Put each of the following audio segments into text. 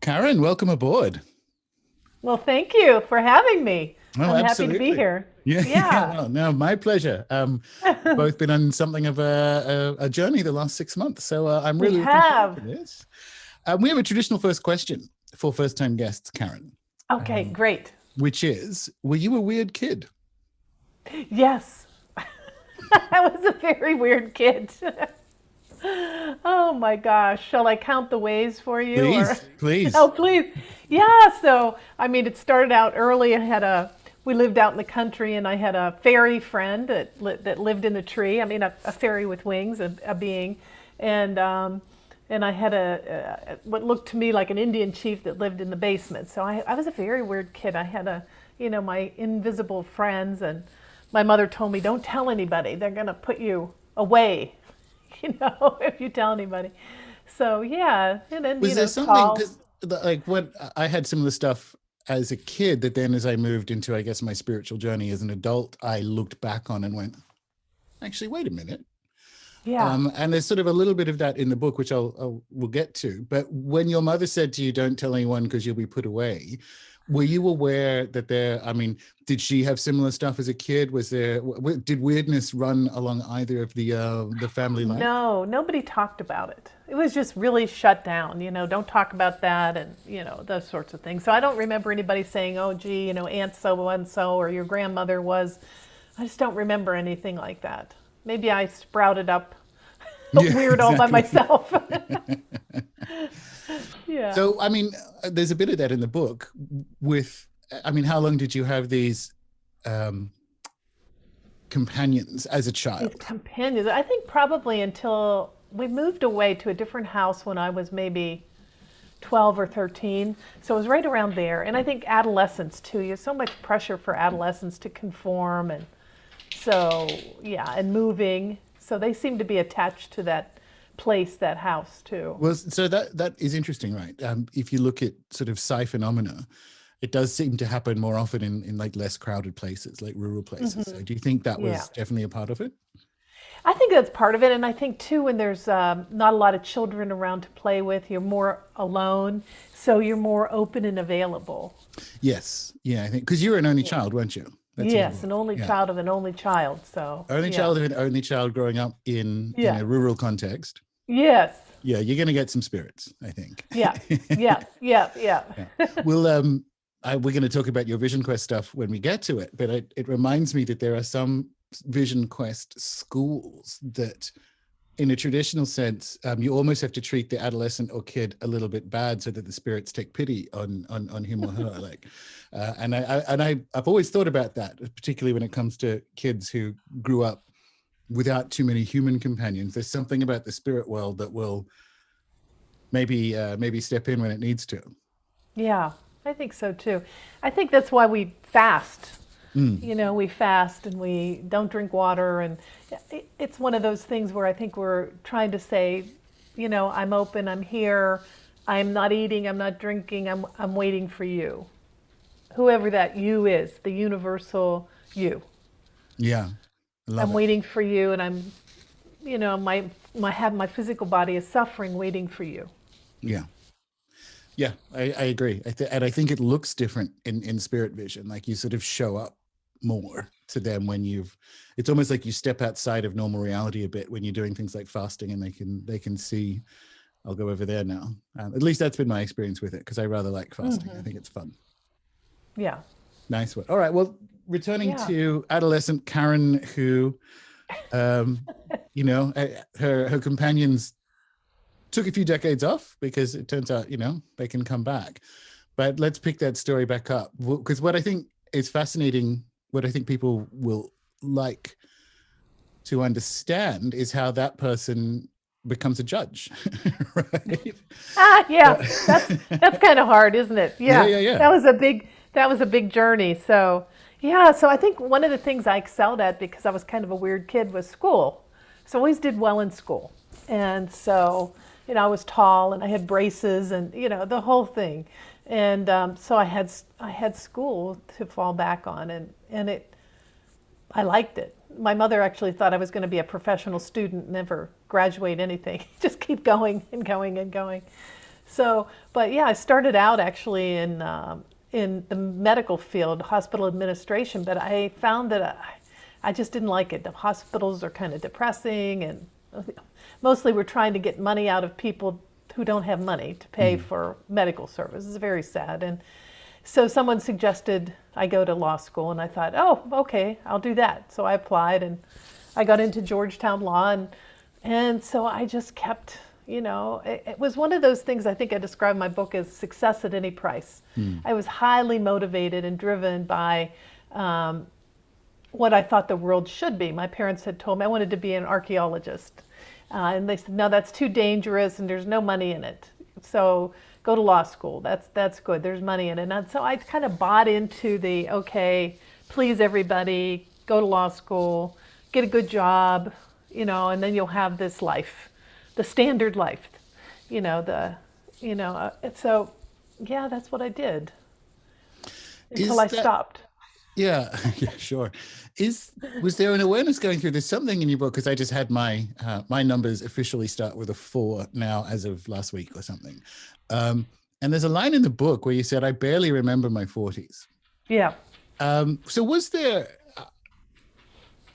Karen, welcome aboard. Well, thank you for having me. Oh, I'm happy to be absolutely. here. Yeah, yeah. Yeah. Well, no, my pleasure. We've both been on something of a journey the last 6 months, so I'm We really looking forward to have. this. We have a traditional first question for first-time guests, Karen, Okay, um, great. which is, were you a weird kid? Yes. I was a very weird kid. Oh my gosh. Shall I count the ways for you or Please, please. Oh, please. Yeah, so I mean it started out early. We lived out in the country and I had a fairy friend that lived in the tree. I mean a fairy with wings, a being. And and I had what looked to me like an Indian chief that lived in the basement. So I was a very weird kid. I had my invisible friends, and my mother told me, don't tell anybody. They're going to put you away, if you tell anybody. So yeah, and then, Was there something, tall. because like what I had similar stuff as a kid that then as I moved into, I guess, my spiritual journey as an adult, I looked back on and went, actually, wait a minute. Yeah. And there's sort of a little bit of that in the book, which we'll get to. But when your mother said to you, "Don't tell anyone because you'll be put away," were you aware that there? I mean, did she have similar stuff as a kid? Was there? Did weirdness run along either of the family lines? No, nobody talked about it. It was just really shut down, don't talk about that and, those sorts of things. So I don't remember anybody saying, oh, gee, Aunt so and so or your grandmother was. I just don't remember anything like that. Maybe I sprouted up Yeah, weird all by exactly. myself. Yeah. So, I mean, there's a bit of that in the book. With, I mean, how long did you have these um, companions as a These child? companions, I think probably until we moved away to a different house when I was maybe 12 or 13. So it was right around there. And I think adolescence too. You have so much pressure for adolescents to conform. And so, yeah, and moving. So they seem to be attached to that place, that house too. Well, so that is interesting, right? If you look at sort of psi phenomena, it does seem to happen more often in like less crowded places, like rural places. So Hmm. do you think that Yeah. was definitely a part of it? I think that's part of it. And I think too, when there's not a lot of children around to play with, you're more alone. So you're more open and available. Yes. Yeah, I think because you were an only Yeah. child, weren't you? That's in the Yes, book. an only Yeah. child of an only child. So, Only yeah. child of an only child growing up in Yeah. a rural context. Yes. Yeah, you're going to get some spirits, I think. Yeah. Yeah. Yeah. Yeah. Yeah. We'll we're going to talk about your Vision Quest stuff when we get to it, but it reminds me that there are some Vision Quest schools that, in a traditional sense, you almost have to treat the adolescent or kid a little bit bad so that the spirits take pity on him or her. Like, I've always thought about that, particularly when it comes to kids who grew up without too many human companions. There's something about the spirit world that will maybe step in when it needs to. Yeah. I think so too. I think that's why we fast. Mm. We fast and we don't drink water. And it's one of those things where I think we're trying to say, I'm open, I'm here, I'm not eating, I'm not drinking, I'm waiting for you. Whoever that you is, the universal you. Yeah, I love I'm it. waiting for you, and my physical body is suffering, waiting for you. Yeah. Yeah, I agree. And I think it looks different in spirit vision. Like you sort of show up more to them when it's almost like you step outside of normal reality a bit when you're doing things like fasting, and they can see. I'll go over there now. At least that's been my experience with it, because I rather like fasting. I Hmm. think it's fun. Yeah, Nice one. All right. Well, returning yeah, to adolescent Karen, who, um, her companions took a few decades off because it turns out, they can come back. But let's pick that story back up, because what I think is fascinating, what I think people will like to understand is how that person becomes a judge, right? yeah. That's kind of hard, isn't it? Yeah, Yeah, yeah, yeah. that was a big journey. So yeah, so I think one of the things I excelled at because I was kind of a weird kid was school. So I always did well in school, and so I was tall and I had braces and the whole thing, and so I had school to fall back on, and I liked it. My mother actually thought I was going to be a professional student, never graduate anything, just keep going and going and going. So, but yeah, I started out actually in the medical field, hospital administration, but I found that I just didn't like it. The hospitals are kind of depressing, and mostly we're trying to get money out of people who don't have money to pay Mm. for medical services. It's very sad. And so someone suggested I go to law school, and I thought, oh, okay, I'll do that. So I applied, and I got into Georgetown Law, and so I just kept, it was one of those things. I think I described my book as success at any price. Mm. I was highly motivated and driven by what I thought the world should be. My parents had told me I wanted to be an archaeologist. And they said, no, that's too dangerous and there's no money in it. So go to law school. That's good. There's money in it. And so I kind of bought into the, okay, please everybody, go to law school, get a good job, and then you'll have this life, the standard life, so yeah, that's what I did until I stopped. Yeah, yeah, sure. Was there an awareness going through? There's something in your book, because I just had my numbers officially start with a 4 now as of last week or something. And there's a line in the book where you said, "I barely remember my 40s." Yeah. So was there,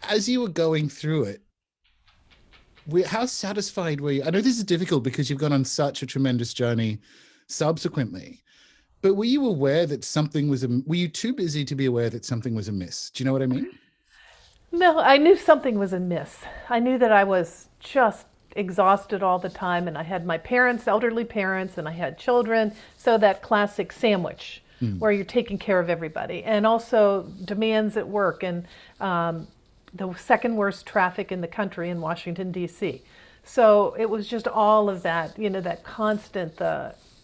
as you were going through it, how satisfied were you? I know this is difficult because you've gone on such a tremendous journey subsequently. But were you aware that were you too busy to be aware that something was amiss? Do you know what I mean? No, I knew something was amiss. I knew that I was just exhausted all the time, and I had my parents, elderly parents, and I had children. So that classic sandwich where you're taking care of everybody, and also demands at work, and the second worst traffic in the country in Washington, D.C. So it was just all of that, that constant,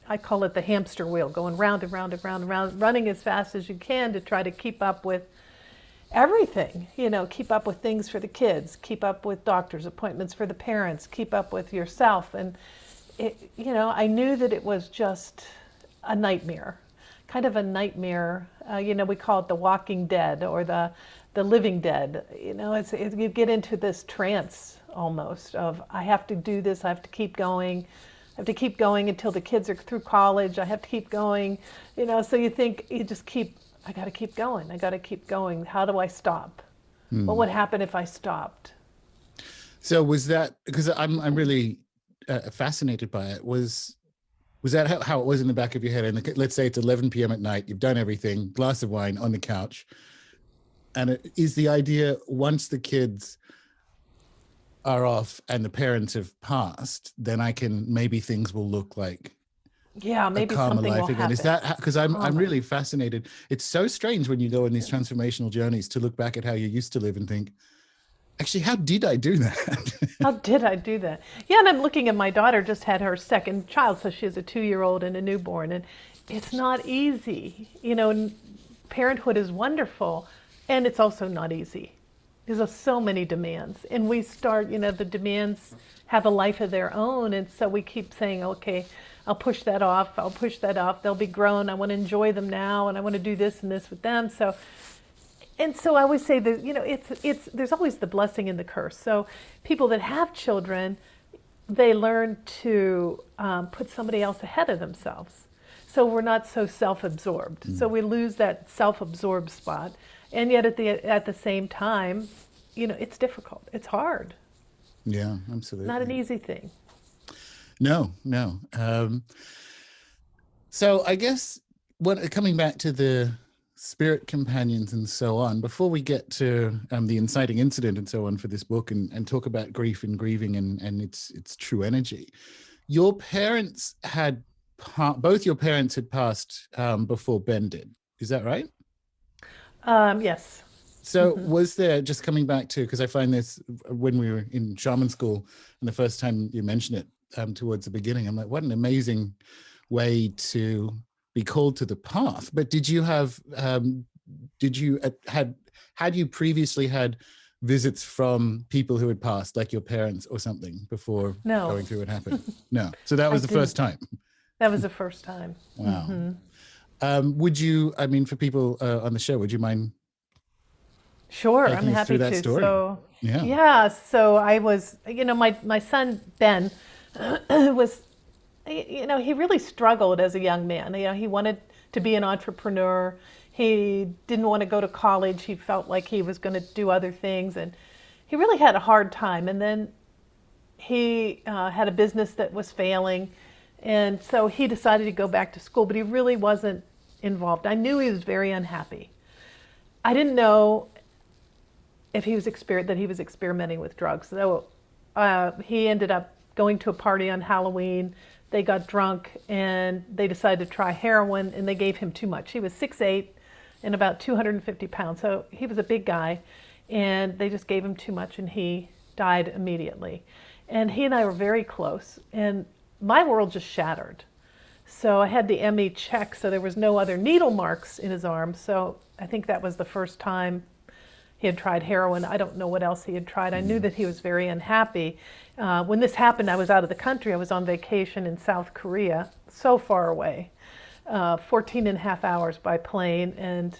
I call it the hamster wheel, going round and round and round and round, running as fast as you can to try to keep up with everything, keep up with things for the kids, keep up with doctor's appointments for the parents, keep up with yourself. And, I knew that it was just a nightmare, kind of a nightmare. We call it the walking dead or the living dead. You get into this trance almost of, I have to do this, I have to keep going. I have to keep going until the kids are through college. I have to keep going, so you think I got to keep going. I got to keep going. How do I stop? What would happen if I stopped? So was that, because I'm really fascinated by it, was that how it was in the back of your head? And let's say it's 11 p.m. at night, you've done everything, glass of wine on the couch. And is the idea, once the kids are off and the parents have passed, then maybe things will look like maybe a calmer something life will again. happen. Is that, because I'm really fascinated. It's so strange when you go on these transformational journeys to look back at how you used to live and think, actually, how did I do that? How did I do that? Yeah, and I'm looking at my daughter, just had her second child, so she has a 2-year-old and a newborn, and it's not easy. Parenthood is wonderful, and it's also not easy. There's so many demands, and we start, the demands have a life of their own, and so we keep saying, okay, I'll push that off, they'll be grown, I want to enjoy them now, and I want to do this and this with them. So I always say that, there's always the blessing and the curse. So people that have children, they learn to put somebody else ahead of themselves. So we're not so self-absorbed. So we lose that self-absorbed spot. And yet at the same time, it's difficult. It's hard. Yeah, absolutely. Not an easy thing. No. So I guess coming back to the spirit companions and so on, before we get to the inciting incident and so on for this book and talk about grief and grieving and its true energy, your parents both your parents had passed before Ben did. Is that right? Yes. So was there, just coming back to, because I find this when we were in shaman school and the first time you mentioned it towards the beginning, I'm like, what an amazing way to be called to the path. But had you previously had visits from people who had passed, like your parents or something, before going through what happened? No. So that was the first time. That was the first time. Wow. For people on the show, would you mind? Sure, I'm happy to. Story? So so I was, my son Ben was, he really struggled as a young man. He wanted to be an entrepreneur. He didn't want to go to college. He felt like he was going to do other things, and he really had a hard time. And then he had a business that was failing, and so he decided to go back to school, but he really wasn't involved. I knew he was very unhappy. I didn't know if he was experimenting with drugs. So he ended up going to a party on Halloween. They got drunk and they decided to try heroin, and they gave him too much. He was 6'8" and about 250 pounds, so he was a big guy, and they just gave him too much and he died immediately. And he and I were very close, and my world just shattered. So I had the ME checked, so there was no other needle marks in his arm. So I think that was the first time he had tried heroin. I don't know what else he had tried. I knew that he was very unhappy. When this happened, I was out of the country. I was on vacation in South Korea, so far away, 14 and a half hours by plane. And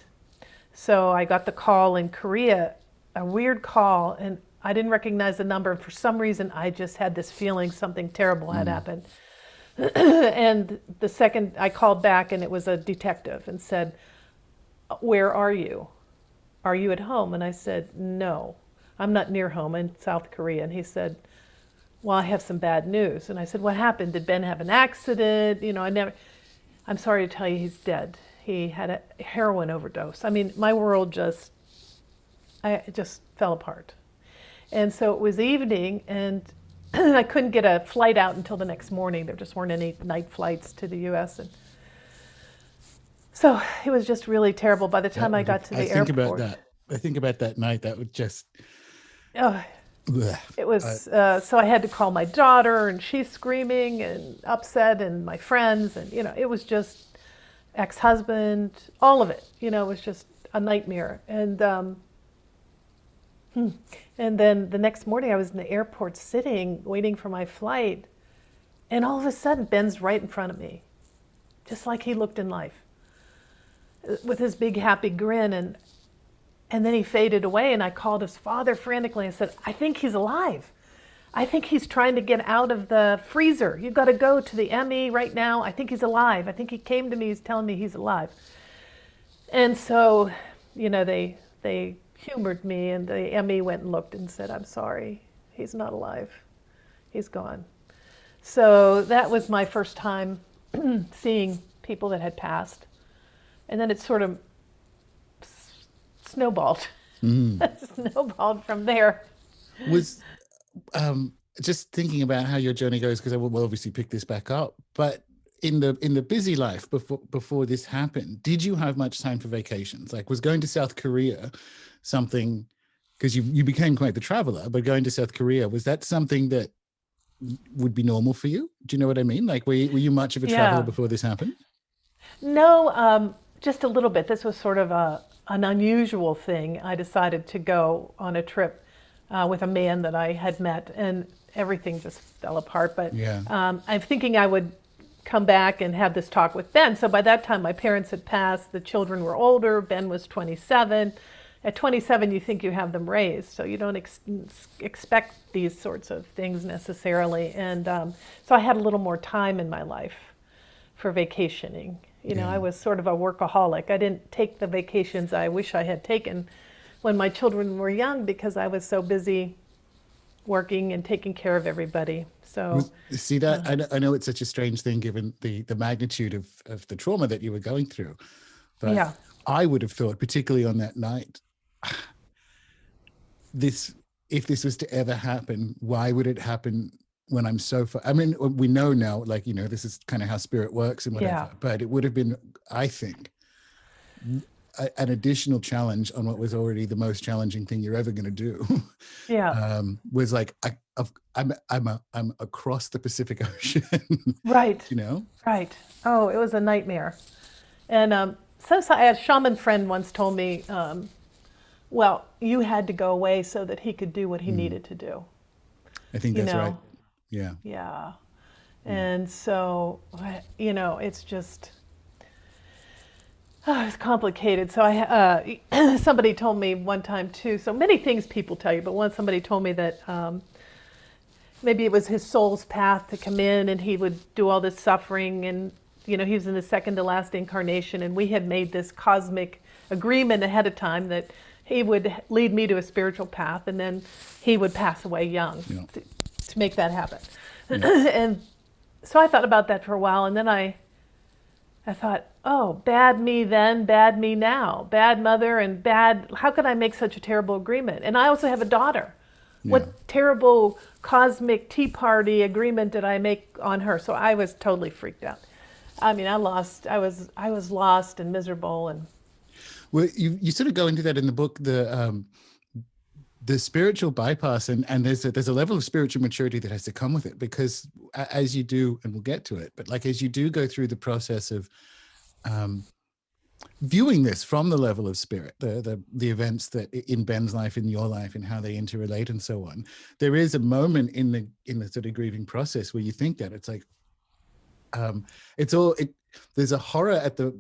so I got the call in Korea, a weird call, and I didn't recognize the number. And for some reason, I just had this feeling something terrible had happened. And the second I called back, and it was a detective, and said, "Where are you? Are you at home?" And I said, "No, I'm not near home. I'm in South Korea." And he said, "Well, I have some bad news." And I said, "What happened? Did Ben have an accident?" I'm sorry to tell you, he's dead. He had a heroin overdose. I mean, my world it just fell apart. And so it was evening, and I couldn't get a flight out until the next morning. There just weren't any night flights to the U.S. And so it was just really terrible. By the time I got to the airport. I think about that night. That would just. Oh, it was. So I had to call my daughter, and she's screaming and upset, and my friends, and it was just ex-husband, all of it. It was just a nightmare. And then the next morning I was in the airport sitting, waiting for my flight. And all of a sudden, Ben's right in front of me, just like he looked in life, with his big happy grin. And then he faded away, and I called his father frantically and said, "I think he's alive. I think he's trying to get out of the freezer. You've got to go to the ME right now. I think he's alive. I think he came to me, he's telling me he's alive." And so, they humored me, and the ME went and looked and said, "I'm sorry, he's not alive. He's gone." So that was my first time seeing people that had passed. And then it sort of snowballed. Snowballed from there. Was just thinking about how your journey goes, because I will obviously pick this back up, but in the busy life before this happened, did you have much time for vacations? Like, was going to South Korea something, because you became quite the traveler, but going to South Korea, was that something that would be normal for you? Do you know what I mean? Like, were you much of a traveler before this happened? No, just a little bit. This was sort of an unusual thing. I decided to go on a trip with a man that I had met, and everything just fell apart. But I'm thinking I would come back and have this talk with Ben. So by that time, my parents had passed. The children were older. Ben was 27. At 27, you think you have them raised, so you don't expect these sorts of things necessarily. And so I had a little more time in my life for vacationing. I was sort of a workaholic. I didn't take the vacations I wish I had taken when my children were young, because I was so busy working and taking care of everybody. So see that I know it's such a strange thing given the magnitude of the trauma that you were going through, but I would have thought, particularly on that night, if this was to ever happen, why would it happen when I'm so far? I mean, we know now, like, this is kind of how spirit works and whatever, but it would have been, I think, an additional challenge on what was already the most challenging thing you're ever going to do. Was like, I'm across the Pacific Ocean. Right. Right. Oh, it was a nightmare. And a shaman friend once told me, well, you had to go away so that he could do what he needed to do. I think that's right. Yeah. Yeah. And so, it's just, it's complicated. So somebody told me one time too, so many things people tell you, but somebody told me that maybe it was his soul's path to come in, and he would do all this suffering, and he was in the second to last incarnation, and we had made this cosmic agreement ahead of time that he would lead me to a spiritual path, and then he would pass away young to make that happen. And so I thought about that for a while, and then I thought, oh, bad me then, bad me now, bad mother, and how could I make such a terrible agreement? And I also have a daughter. What terrible cosmic tea party agreement did I make on her? So I was totally freaked out. I mean, I was lost and miserable. And well, you sort of go into that in the book, the spiritual bypass, and there's a level of spiritual maturity that has to come with it, because as you do, and we'll get to it, but like as you do go through the process of viewing this from the level of spirit, the events that in Ben's life, in your life, and how they interrelate and so on, there is a moment in the sort of grieving process where you think that it's like there's a horror at the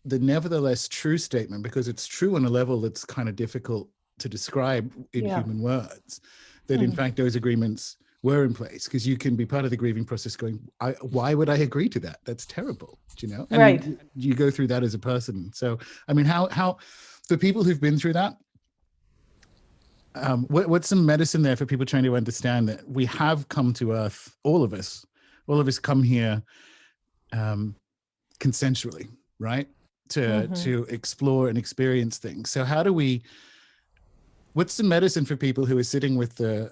nevertheless true statement, because it's true on a level that's kind of difficult to describe in human words, that in fact those agreements were in place, because you can be part of the grieving process going, why would I agree to that? That's terrible, and right. you go through that as a person. So I mean, how for people who've been through that, what's some medicine there for people trying to understand that we have come to earth, all of us come here consensually, right, to explore and experience things. So what's the medicine for people who are sitting with the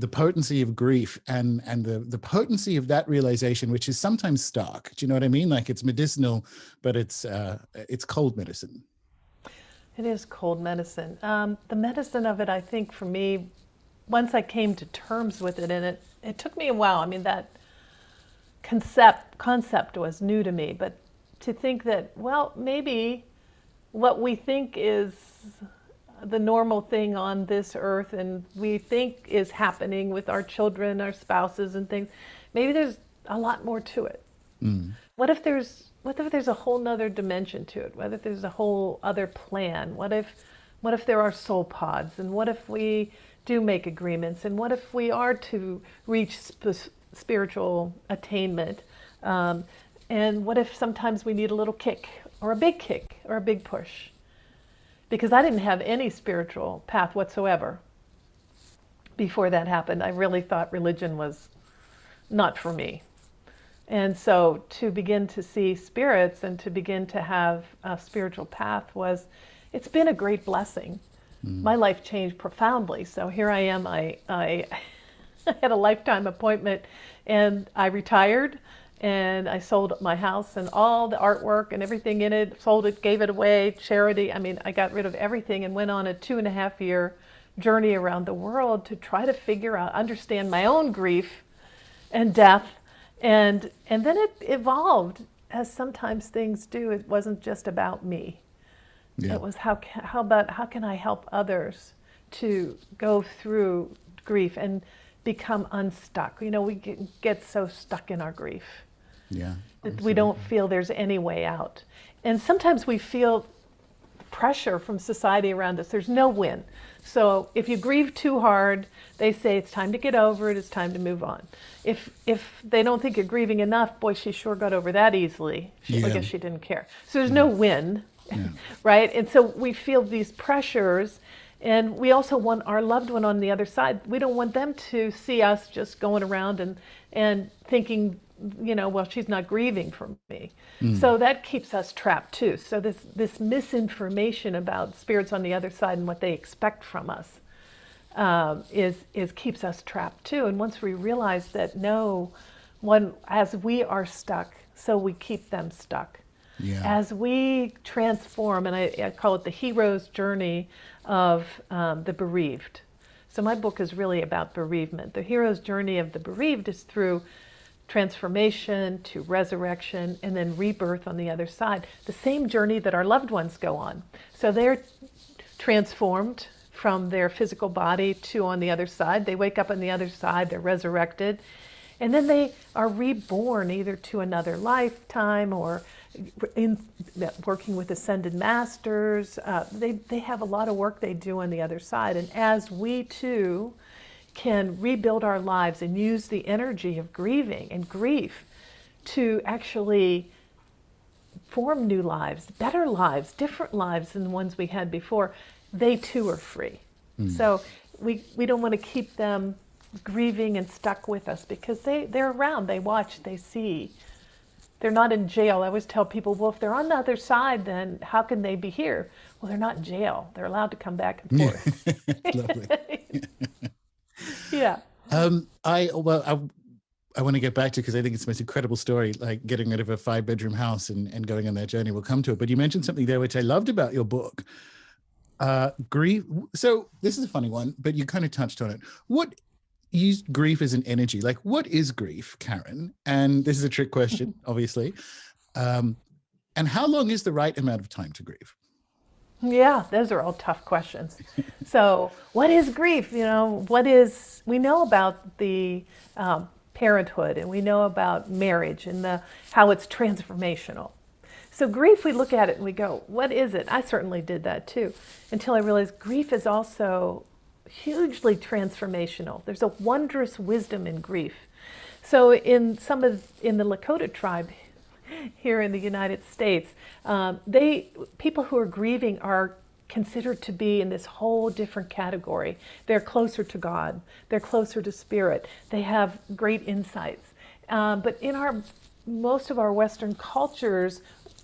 potency of grief and the potency of that realization, which is sometimes stark? Do you know what I mean? Like, it's medicinal, but it's cold medicine. It is cold medicine. The medicine of it, I think, for me, once I came to terms with it, and it took me a while. I mean, that concept was new to me, but to think that, well, maybe what we think is the normal thing on this earth and we think is happening with our children, our spouses and things, maybe there's a lot more to it. What if there's a whole nother dimension to it? What if there's a whole other plan? What if there are soul pods? And what if we do make agreements? And what if we are to reach spiritual attainment? And what if sometimes we need a little kick or a big push? Because I didn't have any spiritual path whatsoever before that happened. I really thought religion was not for me. And so to begin to see spirits and to begin to have a spiritual path it's been a great blessing. My life changed profoundly. So here I am, I had a lifetime appointment, and I retired, and I sold my house and all the artwork and everything in it, sold it, gave it away, charity. I mean, I got rid of everything and went on a 2.5-year journey around the world to try to figure out, understand my own grief and death. And then it evolved, as sometimes things do. It wasn't just about me. Yeah. It was how can I help others to go through grief and become unstuck? We get so stuck in our grief. Yeah. That we don't feel there's any way out. And sometimes we feel pressure from society around us. There's no win. So if you grieve too hard, they say it's time to get over it, it's time to move on. If they don't think you're grieving enough, boy, she sure got over that easily. I guess she didn't care. So there's no win, right? And so we feel these pressures, and we also want our loved one on the other side. We don't want them to see us just going around and thinking, well, she's not grieving for me. So that keeps us trapped too. So this misinformation about spirits on the other side and what they expect from us is keeps us trapped too. And once we realize that as we are stuck, so we keep them stuck. Yeah. As we transform, and I call it the hero's journey of the bereaved. So my book is really about bereavement. The hero's journey of the bereaved is through transformation to resurrection and then rebirth on the other side. The same journey that our loved ones go on. So they're transformed from their physical body to on the other side. They wake up on the other side, they're resurrected, and then they are reborn either to another lifetime or in working with ascended masters. They have a lot of work they do on the other side. And as we too can rebuild our lives and use the energy of grieving and grief to actually form new lives, better lives, different lives than the ones we had before, they too are free. So we don't want to keep them grieving and stuck with us, because they're around, they watch, they see. They're not in jail. I always tell people, well, if they're on the other side, then how can they be here? Well, they're not in jail. They're allowed to come back and forth. Lovely. Yeah. I want to get back to, because I think it's the most incredible story, like getting rid of a 5-bedroom house and going on that journey. We'll come to it. But you mentioned something there which I loved about your book. Grief. So this is a funny one, but you kind of touched on it. What used grief as an energy? Like, what is grief, Karen? And this is a trick question, obviously. And how long is the right amount of time to grieve? Yeah, those are all tough questions. So what is grief? We know about the parenthood, and we know about marriage and how it's transformational. So grief, we look at it and we go, what is it? I certainly did that too, until I realized grief is also hugely transformational. There's a wondrous wisdom in grief. So in the Lakota tribe here in the United States, people who are grieving are considered to be in this whole different category. They're closer to God. They're closer to spirit. They have great insights. But in most of our Western cultures,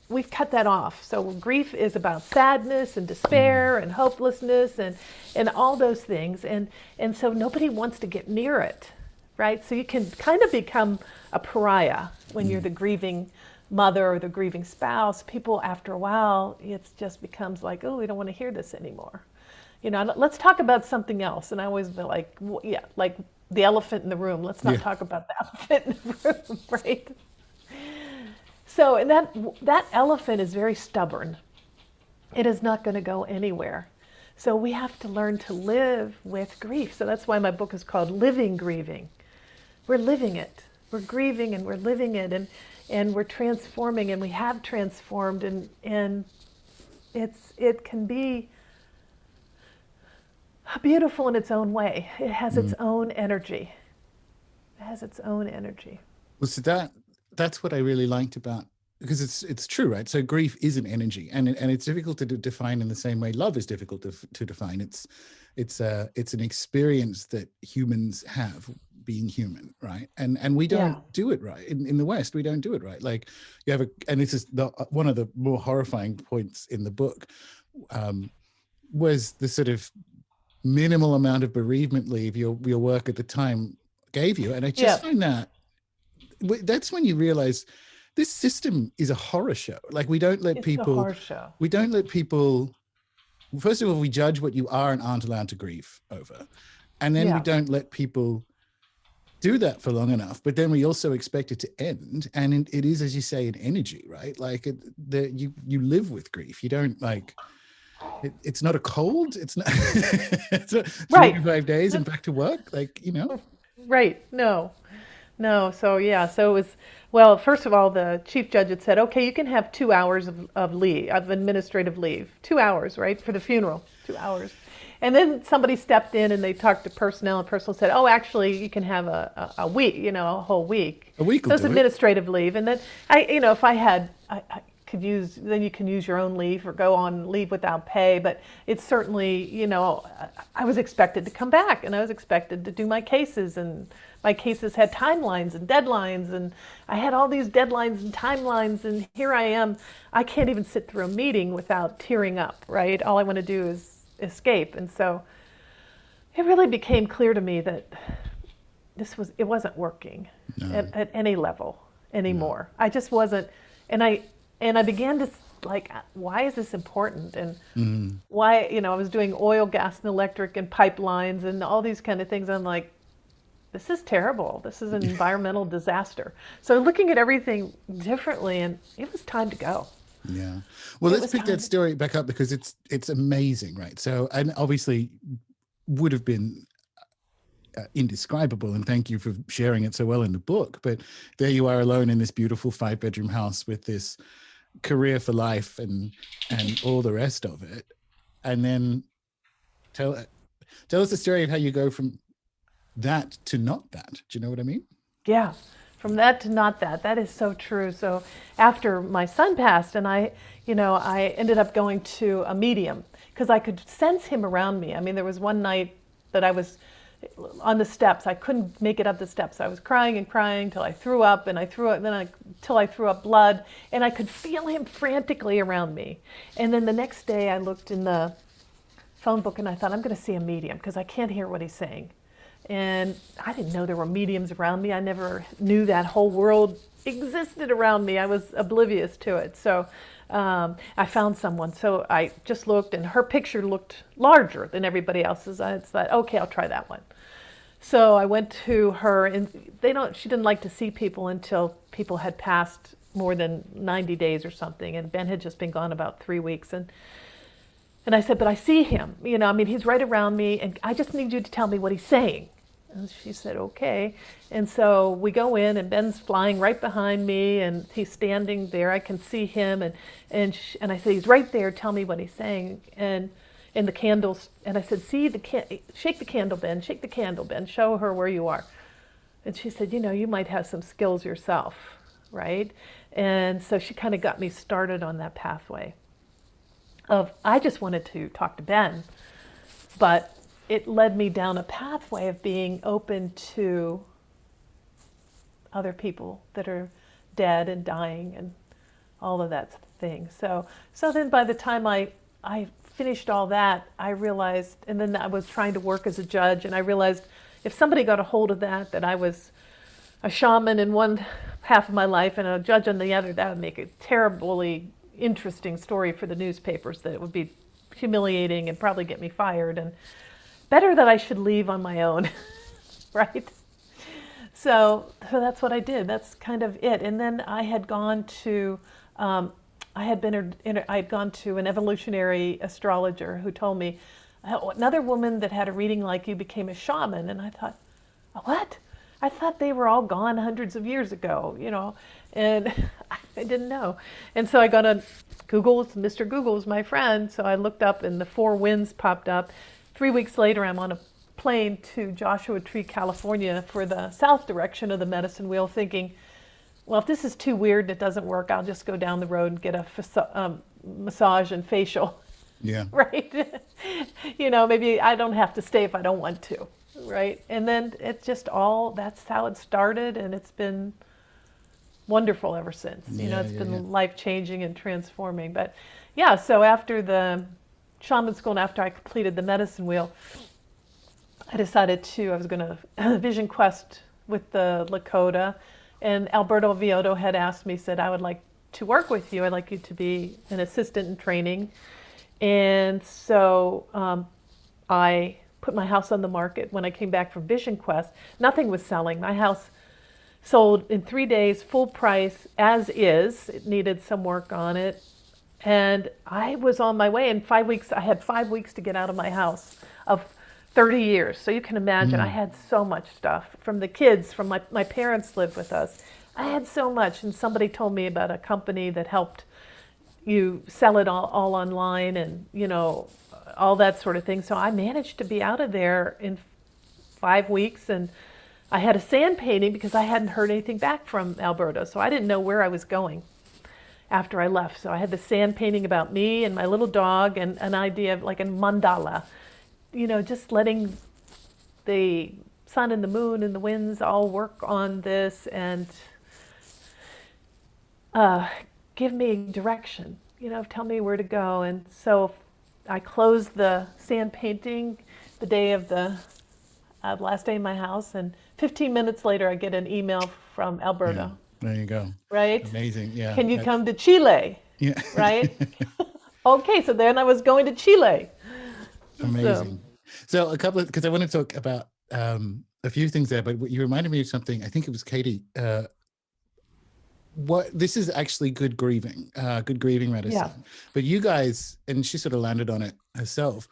we've cut that off. So grief is about sadness and despair and hopelessness and all those things. And so nobody wants to get near it, right? So you can kind of become a pariah when you're the grieving mother or the grieving spouse. People, after a while, it just becomes like, oh, we don't want to hear this anymore. Let's talk about something else. And I always be like, yeah, like the elephant in the room. Let's not talk about the elephant in the room, right? So, and that elephant is very stubborn. It is not going to go anywhere. So we have to learn to live with grief. So that's why my book is called Living Grieving. We're living it. We're grieving and we're living it, and we're transforming, and we have transformed, and it can be beautiful in its own way. It has its own energy. It has its own energy. Well, so that's what I really liked about, because it's true, right? So grief is an energy, and it's difficult to define in the same way love is difficult to define. It's an experience that humans have, being human, right? And we don't do it right in the West. We don't do it right. Like you have and this is one of the more horrifying points in the book, was the sort of minimal amount of bereavement leave your work at the time gave you. And I just find that's when you realize this system is a horror show. Like we don't let people, first of all, we judge what you are and aren't allowed to grieve over. And then we don't let people do that for long enough, but then we also expect it to end. And it is, as you say, an energy, right? Like you live with grief. You don't like, it's not a cold. It's not, it's a 5 days and back to work. Like, Right. No. So it was, well, first of all, the chief judge had said, okay, you can have 2 hours of leave, of administrative leave, 2 hours, right? For the funeral, 2 hours. And then somebody stepped in and they talked to personnel, and personnel said, oh, actually you can have a week, a whole week. A week. So it's administrative leave. And then if I could use, then you can use your own leave or go on leave without pay. But it's certainly, I was expected to come back, and I was expected to do my cases, and my cases had timelines and deadlines, and I had all these deadlines and timelines, and here I am. I can't even sit through a meeting without tearing up, right? All I want to do is escape. And so it really became clear to me that it wasn't working at any level anymore. I just wasn't, and I began to like, why is this important? And why, I was doing oil, gas, and electric and pipelines and all these kind of things. I'm like, this is terrible. This is an environmental disaster. So looking at everything differently, and it was time to go. Yeah. Well, let's pick that story back up, because it's amazing, right? So, and obviously would have been indescribable, and thank you for sharing it so well in the book. But there you are, alone in this beautiful 5-bedroom house with this career for life and all the rest of it. And then tell us the story of how you go from that to not that. Do you know what I mean? Yeah, from that to not that. That is so true. So after my son passed, and I ended up going to a medium because I could sense him around me. I mean, there was one night that I was on the steps. I couldn't make it up the steps. I was crying and crying till I threw up, and I threw up, till I threw up blood, and I could feel him frantically around me. And then the next day I looked in the phone book and I thought, I'm going to see a medium because I can't hear what he's saying. And I didn't know there were mediums around me. I never knew that whole world existed around me. I was oblivious to it. So I found someone. So I just looked, and her picture looked larger than everybody else's. I thought, okay, I'll try that one. So I went to her, and she didn't like to see people until people had passed more than 90 days or something. And Ben had just been gone about 3 weeks. And I said, but I see him. He's right around me, and I just need you to tell me what he's saying. And she said, okay. And so we go in, and Ben's flying right behind me, and he's standing there. I can see him, and I said, he's right there. Tell me what he's saying. And the candles, and I said, shake the candle, Ben. Shake the candle, Ben. Show her where you are. And she said, you might have some skills yourself, right? And so she kind of got me started on that pathway of, I just wanted to talk to Ben, but it led me down a pathway of being open to other people that are dead and dying and all of that thing. So then by the time I finished all that, I realized, and then I was trying to work as a judge, and I realized if somebody got a hold of that I was a shaman in one half of my life and a judge on the other, that would make a terribly interesting story for the newspapers, that it would be humiliating and probably get me fired, and better that I should leave on my own, right? So that's what I did. That's kind of it. And then I had gone to, I'd gone to an evolutionary astrologer who told me, another woman that had a reading like you became a shaman. And I thought, what? I thought they were all gone hundreds of years ago, and I didn't know. And so I got on Google. Mr. Google's my friend. So I looked up, and the 4 winds popped up. 3 weeks later, I'm on a plane to Joshua Tree, California for the south direction of the medicine wheel, thinking, well, if this is too weird and it doesn't work, I'll just go down the road and get a massage and facial. Yeah. Right? Maybe I don't have to stay if I don't want to. Right? And then it's just that's how it started, and it's been wonderful ever since. It's been life-chinging and transforming. But yeah, so after the shaman school and after I completed the medicine wheel, I decided I was going to vision quest with the Lakota, and Alberto Vioto had asked me, said, I would like to work with you. I'd like you to be an assistant in training. And so I put my house on the market when I came back from Vision Quest. Nothing was selling. My house sold in 3 days, full price, as is. It needed some work on it. And I was on my way in 5 weeks. I had 5 weeks to get out of my house of 30 years. So you can imagine I had so much stuff from the kids, from my parents lived with us. I had so much. And somebody told me about a company that helped you sell it all online and, all that sort of thing. So I managed to be out of there in 5 weeks, and I had a sand painting because I hadn't heard anything back from Alberto. So I didn't know where I was going after I left. So I had the sand painting about me and my little dog, and an idea of like a mandala, just letting the sun and the moon and the winds all work on this and give me direction, tell me where to go. And so I closed the sand painting the day of the last day in my house, and 15 minutes later I get an email from Alberto. Yeah, there you go. Right? Amazing. Yeah. Can you come to Chile? Yeah. Right? Okay, so then I was going to Chile. Amazing. So a couple of, because I want to talk about a few things there, but you reminded me of something. I think it was Katie. This is actually good grieving medicine. Yeah. But you guys, and she sort of landed on it herself,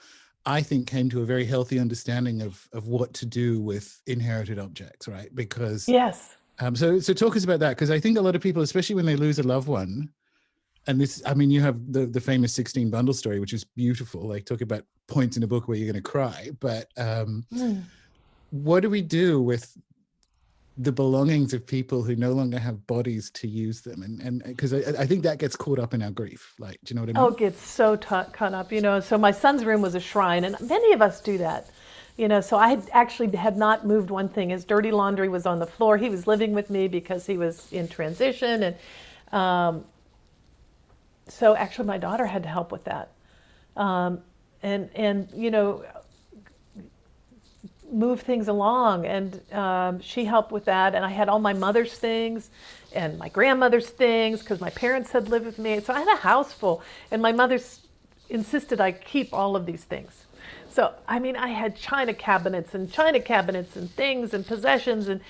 I think came to a very healthy understanding of what to do with inherited objects, right? Because yes. So talk us about that, because I think a lot of people, especially when they lose a loved one, and this, I mean, you have the famous 16 bundle story, which is beautiful. Like, talk about points in a book where you're going to cry, but what do we do with the belongings of people who no longer have bodies to use them? And because I think that gets caught up in our grief. Like, do you know what I Oh, mean? it gets so caught up, So my son's room was a shrine, and many of us do that, So I actually had not moved one thing. His dirty laundry was on the floor. He was living with me because he was in transition, and so actually my daughter had to help with that, and move things along, and she helped with that. And I had all my mother's things and my grandmother's things because my parents had lived with me. So I had a house full, and my mother insisted I keep all of these things. So I mean, I had china cabinets and things and possessions and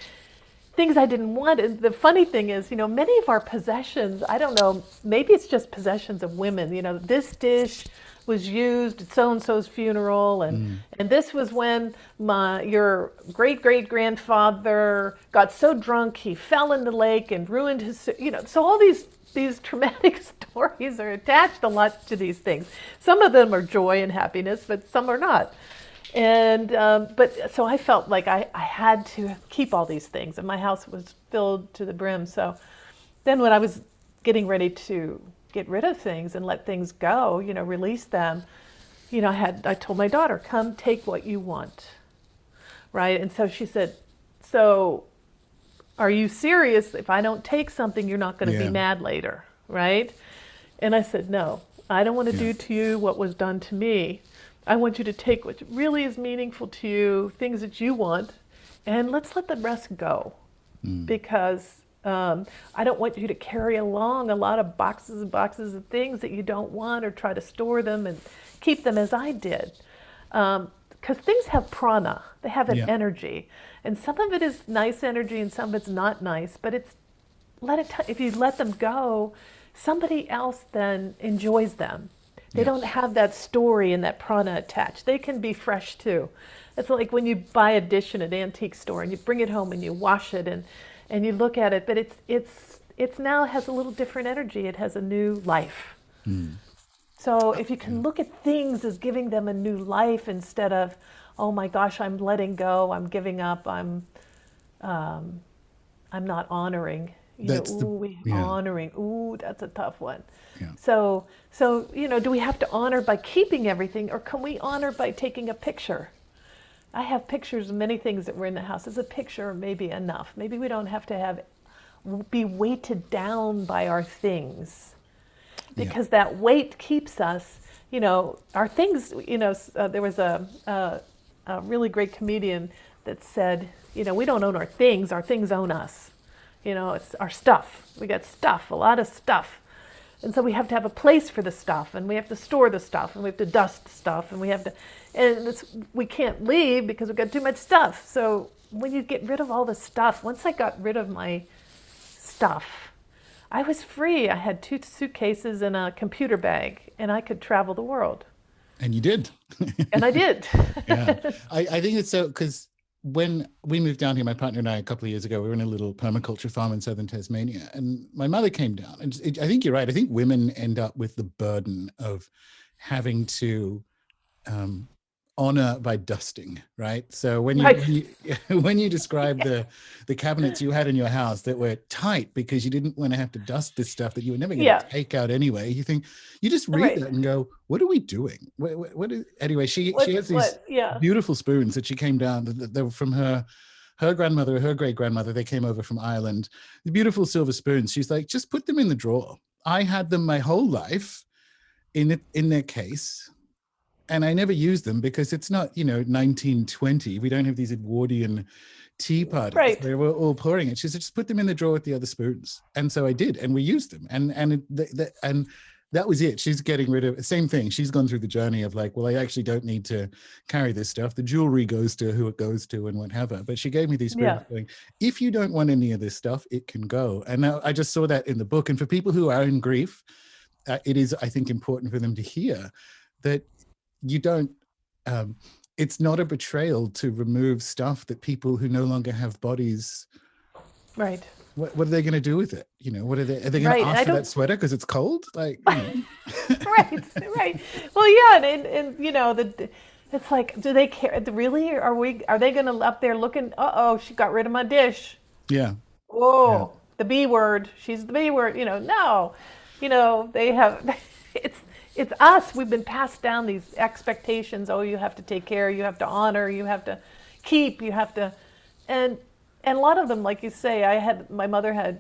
things I didn't want. And the funny thing is, many of our possessions, I don't know, maybe it's just possessions of women. This dish was used at so-and-so's funeral, and this was when your great-great-grandfather got so drunk he fell in the lake and ruined his, so all these traumatic stories are attached a lot to these things. Some of them are joy and happiness, but some are not. And but so I felt like I had to keep all these things, and my house was filled to the brim. So then when I was getting ready to get rid of things and let things go, release them, I told my daughter, come take what you want, right? And so she said, so are you serious? If I don't take something, you're not going to be mad later, right? And I said, no, I don't want to do to you what was done to me. I want you to take what really is meaningful to you, things that you want, and let's let the rest go. Because I don't want you to carry along a lot of boxes and boxes of things that you don't want, or try to store them and keep them as I did. Because things have prana, they have an energy. And some of it is nice energy and some of it's not nice, but if you let them go, somebody else then enjoys them. They don't have that story and that prana attached. They can be fresh too. It's like when you buy a dish in an antique store and you bring it home and you wash it and you look at it, but it's now has a little different energy. It has a new life. So if you can look at things as giving them a new life instead of, oh my gosh, I'm letting go, I'm giving up, I'm not honoring. Honoring. Ooh, that's a tough one. Yeah. So do we have to honor by keeping everything, or can we honor by taking a picture? I have pictures of many things that were in the house. Is a picture maybe enough? Maybe we don't have to be weighted down by our things, because that weight keeps us, our things, there was a really great comedian that said, we don't own our things own us. It's our stuff. We got stuff, a lot of stuff. And so we have to have a place for the stuff, and we have to store the stuff, and we have to dust stuff, and we can't leave because we've got too much stuff. So when you get rid of all the stuff, once I got rid of my stuff, I was free. I had 2 suitcases and a computer bag, and I could travel the world. And you did. And I did. I think it's so, because when we moved down here, my partner and I, a couple of years ago, we were in a little permaculture farm in southern Tasmania, and my mother came down. And I think you're right. I think women end up with the burden of having to honor by dusting, right? So when you describe the cabinets you had in your house that were tight because you didn't want to have to dust this stuff that you were never going to take out anyway, you just read that and go, what are we doing? Anyway, she has these beautiful spoons that she came down. They were from her grandmother, her great grandmother. They came over from Ireland. The beautiful silver spoons. She's like, just put them in the drawer. I had them my whole life in their case. And I never use them because it's not, 1920. We don't have these Edwardian tea parties. Right. They were all pouring it. She said, just put them in the drawer with the other spoons. And so I did, and we used them. And that was it. She's getting rid of, same thing. She's gone through the journey of like, well, I actually don't need to carry this stuff. The jewelry goes to who it goes to and whatever. But she gave me these spoons going, if you don't want any of this stuff, it can go. And now I just saw that in the book. And for people who are in grief, it is, I think, important for them to hear that you don't, it's not a betrayal to remove stuff that people who no longer have bodies. Right. What are they going to do with it? Are they going to ask for that sweater because it's cold? Like, Right. Well, yeah. And It's like, do they care? Really? Are they going to up there looking, uh-oh, she got rid of my dish. Yeah. Yeah. Oh, the B word. She's the B word. No. They have, it's, it's us. We've been passed down these expectations. Oh, you have to take care. You have to honor. You have to keep. You have to, and, and a lot of them, like you say, my mother had,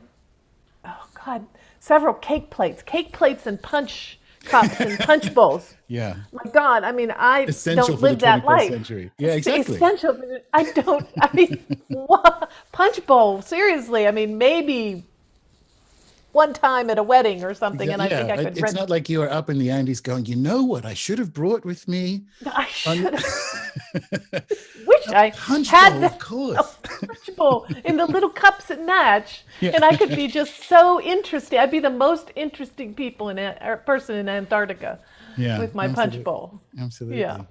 oh God, several cake plates and punch cups and punch bowls. Yeah. My God, I mean, I Essential don't for the live that 21st life. century. Yeah, It's exactly. essential. I mean, punch bowl, seriously. I mean, maybe one time at a wedding or something, and I think Yeah. I could It's rent. not like you are up in the Andes going, you know what I should have brought with me? I On should wish I punch had bowl, of a course. punch bowl in the little cups that match, Yeah. and I could be just so interesting. I'd be the most interesting person in Antarctica Yeah. with my punch Absolutely. bowl. Absolutely. Yeah.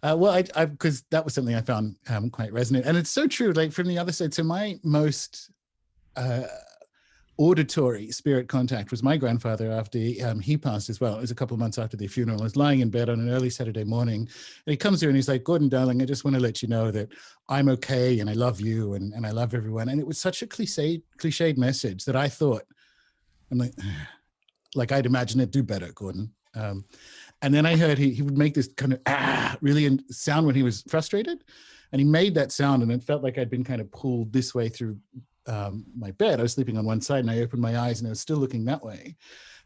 Well, I because that was something I found quite resonant, and it's so true. Like from the other side, so my most auditory spirit contact was my grandfather after he passed as well. It was a couple of months after the funeral. I was lying in bed on an early Saturday morning, and he comes here and he's like, "Gordon, darling, I just want to let you know that I'm okay and I love you and I love everyone." And it was such a cliched message that I thought, I'm like I'd imagine it, do better, Gordon. And then I heard he would make this kind of really sound when he was frustrated. And he made that sound and it felt like I'd been kind of pulled this way through my bed. I was sleeping on one side and I opened my eyes and I was still looking that way.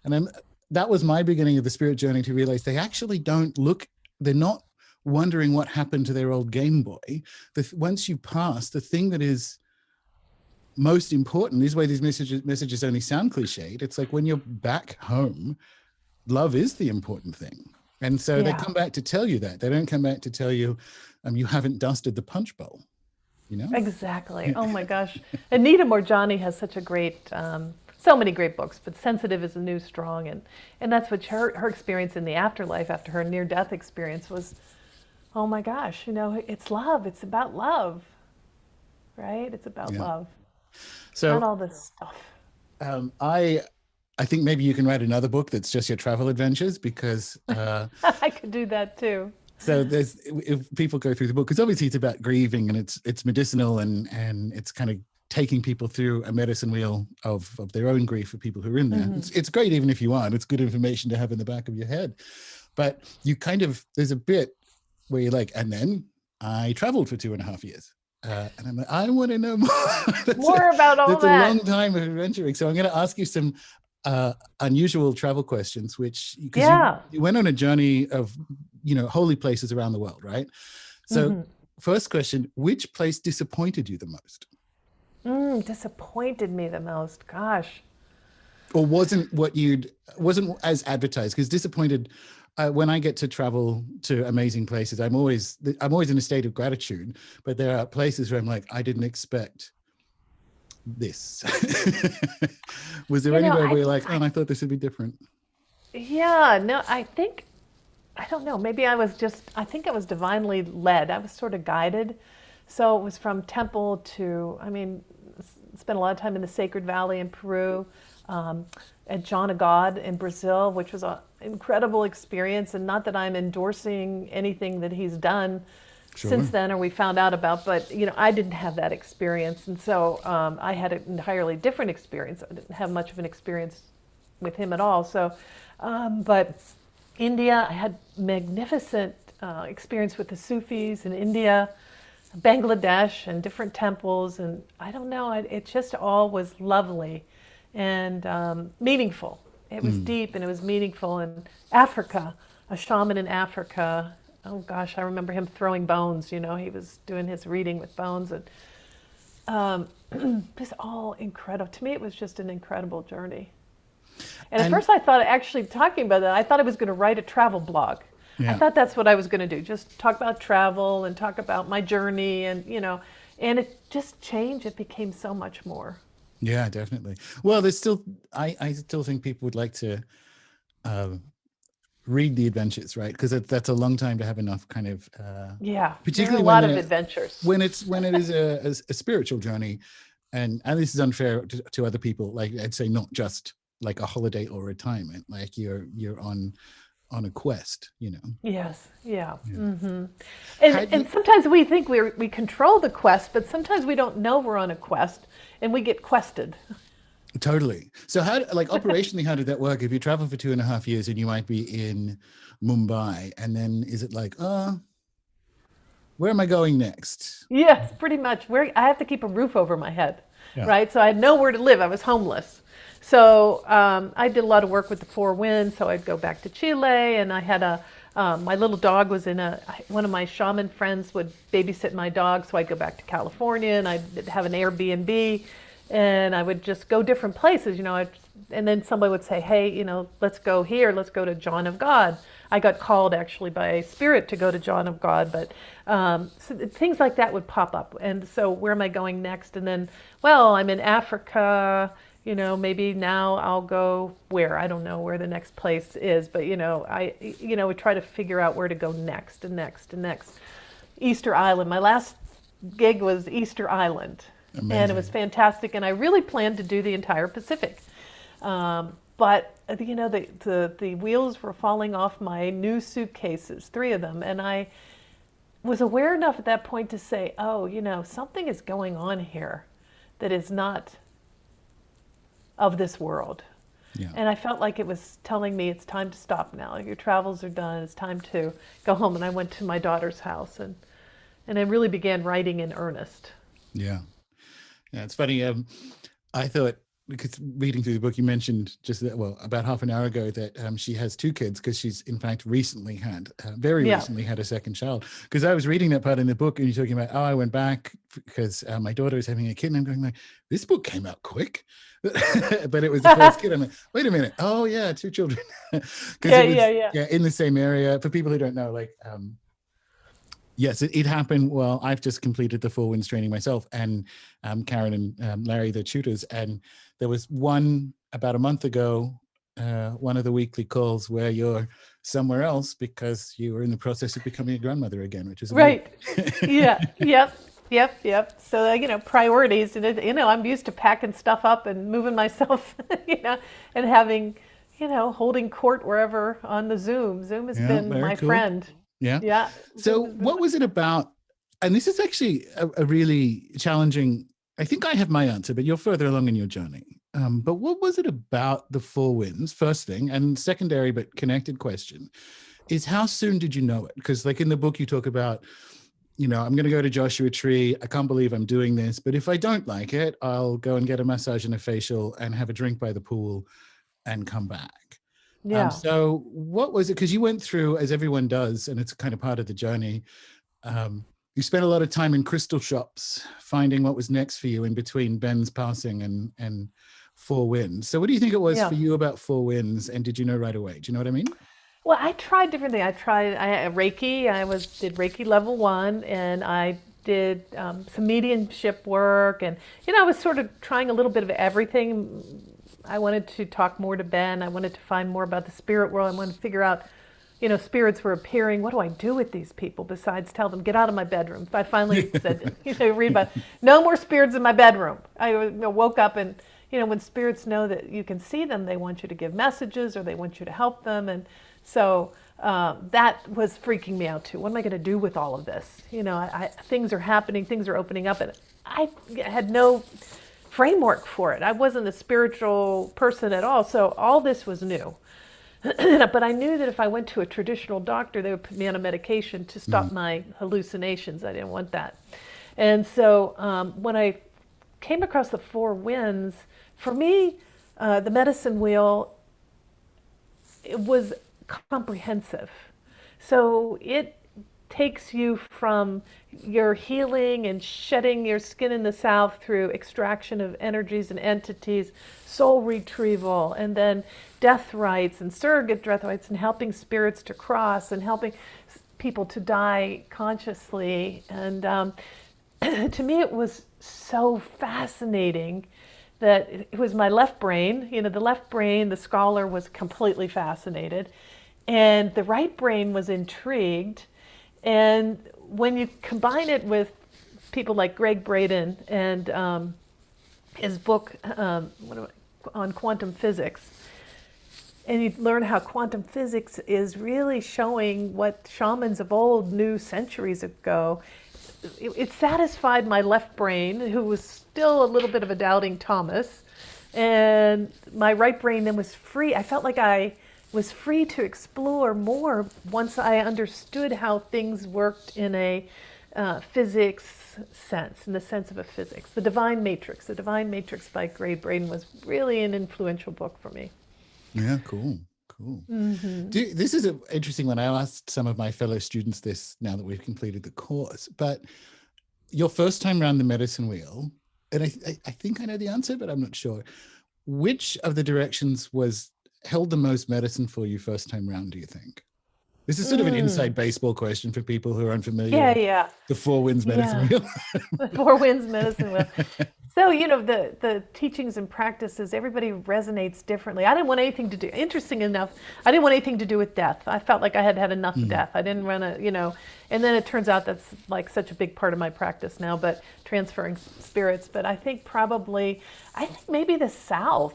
And then that was my beginning of the spirit journey to realize they actually don't look, they're not wondering what happened to their old Game Boy. Once you pass, the thing that is most important, this way these messages only sound cliched, it's like when you're back home, love is the important thing. And so they come back to tell you that. They don't come back to tell you you haven't dusted the punch bowl, Exactly. Oh my gosh. Anita Morjani has such a great, so many great books, but Sensitive is the New Strong. And that's what her experience in the afterlife after her near-death experience was, oh my gosh, it's love. It's about love, right? It's about love. So not all this stuff. I think maybe you can write another book that's just your travel adventures because I could do that too. So if people go through the book, because obviously it's about grieving and it's medicinal and it's kind of taking people through a medicine wheel of their own grief for people who are in there. Mm-hmm. It's great even if you aren't. It's good information to have in the back of your head. But you there's a bit where you're like, and then I traveled for 2.5 years. And I'm like, I want to know more. More about all that. It's a long time of adventuring. So I'm going to ask you some unusual travel questions, which you went on a journey of holy places around the world, right? So first question, which place disappointed you the most? Disappointed me the most, gosh. Or wasn't as advertised? Because disappointed, when I get to travel to amazing places, I'm always in a state of gratitude, but there are places where I'm like, I didn't expect this. Was there anywhere where you're like, I thought this would be different? Yeah, no, I don't know, maybe I think I was divinely led. I was sort of guided. So it was from temple to, spent a lot of time in the Sacred Valley in Peru, at John of God in Brazil, which was an incredible experience. And not that I'm endorsing anything that he's done since then or we found out about, but I didn't have that experience. And so I had an entirely different experience. I didn't have much of an experience with him at all. So, but India, I had magnificent experience with the Sufis in India, Bangladesh, and different temples. And I don't know, it just all was lovely and meaningful. It was deep and it was meaningful. And Africa, a shaman in Africa, oh gosh, I remember him throwing bones, he was doing his reading with bones. And it was all incredible. To me, it was just an incredible journey. And at first I thought, actually talking about that, I thought I was going to write a travel blog. Yeah. I thought that's what I was going to do, just talk about travel and talk about my journey and it just changed. It became so much more. Yeah, definitely. Well, there's still, I still think people would like to read the adventures, right? Because that's a long time to have enough kind of particularly a lot of adventures when it is a spiritual journey, and this is unfair to other people. Like I'd say, not just like a holiday or retirement. Like you're on on a quest, Yes. Yeah. Yeah. And Had you, and sometimes we think we control the quest, but sometimes we don't know we're on a quest, and we get quested. totally. So like operationally, how did that work? If you travel for 2.5 years and you might be in Mumbai, and then is it like, where am I going next? Yes, pretty much. Where I have to keep a roof over my head, Yeah. right? So I had nowhere to live. I was homeless. So I did a lot of work with the Four Winds. So I'd go back to Chile, and I had my little dog was one of my shaman friends would babysit my dog. So I'd go back to California, and I'd have an Airbnb, and I would just go different places, and then somebody would say, hey, let's go here. Let's go to John of God. I got called actually by spirit to go to John of God, but so things like that would pop up. And so where am I going next? And then, well, I'm in Africa, maybe now I'll go where? I don't know where the next place is, but I would try to figure out where to go next and next and next. Easter Island. My last gig was Easter Island. Amazing. And it was fantastic. And I really planned to do the entire Pacific. But the wheels were falling off my new suitcases, 3 of them, and I was aware enough at that point to say, oh, something is going on here that is not of this world. Yeah. And I felt like it was telling me it's time to stop now. Your travels are done. It's time to go home. And I went to my daughter's house and I really began writing in earnest. Yeah. Yeah, it's funny. I thought, because reading through the book, you mentioned just that, about half an hour ago, that she has 2 kids because she's in fact recently had, recently had a second child. Because I was reading that part in the book and you're talking about, I went back because my daughter was having a kid, and I'm going like, this book came out quick. But it was the first kid. I'm like, wait a minute. Oh yeah, 2 children. Yeah, in the same area. For people who don't know, like, yes, it happened. Well, I've just completed the Four Winds training myself, and Karen and Larry, the tutors, and there was one about a month ago, one of the weekly calls where you're somewhere else because you were in the process of becoming a grandmother again, which is amazing. Right. Yeah. Yep. So, priorities, and I'm used to packing stuff up and moving myself, and having, holding court wherever on the Zoom. Zoom has been my friend. Yeah. Yeah. So what was it about? And this is actually a really challenging, I think I have my answer, but you're further along in your journey. But what was it about the Four Winds, first thing, and secondary but connected question, is how soon did you know it? Because like in the book you talk about, I'm going to go to Joshua Tree. I can't believe I'm doing this. But if I don't like it, I'll go and get a massage and a facial and have a drink by the pool and come back. Yeah. So what was it? Because you went through, as everyone does, and it's kind of part of the journey. You spent a lot of time in crystal shops, finding what was next for you in between Ben's passing and Four Winds. So what do you think it was for you about Four Winds? And did you know right away? Do you know what I mean? Well, I tried different things. I Reiki. Did Reiki level 1, and I did some mediumship work, and I was sort of trying a little bit of everything. I wanted to talk more to Ben. I wanted to find more about the spirit world. I wanted to figure out, spirits were appearing. What do I do with these people besides tell them, get out of my bedroom? I finally said, read about no more spirits in my bedroom. I woke up and, when spirits know that you can see them, they want you to give messages or they want you to help them. And so that was freaking me out too. What am I going to do with all of this? Things are happening, things are opening up, and I had no framework for it. I wasn't a spiritual person at all, so all this was new. But I knew that if I went to a traditional doctor, they would put me on a medication to stop my hallucinations. I didn't want that. And so when I came across the Four Winds, for me, the medicine wheel, it was comprehensive. So it takes you from your healing and shedding your skin in the south through extraction of energies and entities, soul retrieval, and then death rites and surrogate death rites, and helping spirits to cross and helping people to die consciously. And to me, it was so fascinating that it was my left brain. The left brain, the scholar, was completely fascinated, and the right brain was intrigued. And when you combine it with people like Greg Braden and his book on quantum physics, and you learn how quantum physics is really showing what shamans of old knew centuries ago. It satisfied my left brain, who was still a little bit of a doubting Thomas, and my right brain then was free. I felt like I was free to explore more once I understood how things worked in a physics sense, in the sense of a physics. The Divine Matrix by Gray Braden was really an influential book for me. Yeah, cool. This is an interesting one. I asked some of my fellow students this now that we've completed the course, but your first time around the medicine wheel, and I think I know the answer, but I'm not sure. Which of the directions held the most medicine for you first time round, do you think? This is sort of an inside baseball question for people who are unfamiliar with the Four Winds medicine wheel. The Four Winds medicine wheel. So, the teachings and practices, everybody resonates differently. I didn't want anything to do, interesting enough, I didn't want anything to do with death. I felt like I had had enough death. I didn't want to, and then it turns out that's like such a big part of my practice now, but transferring spirits. But I think maybe the South,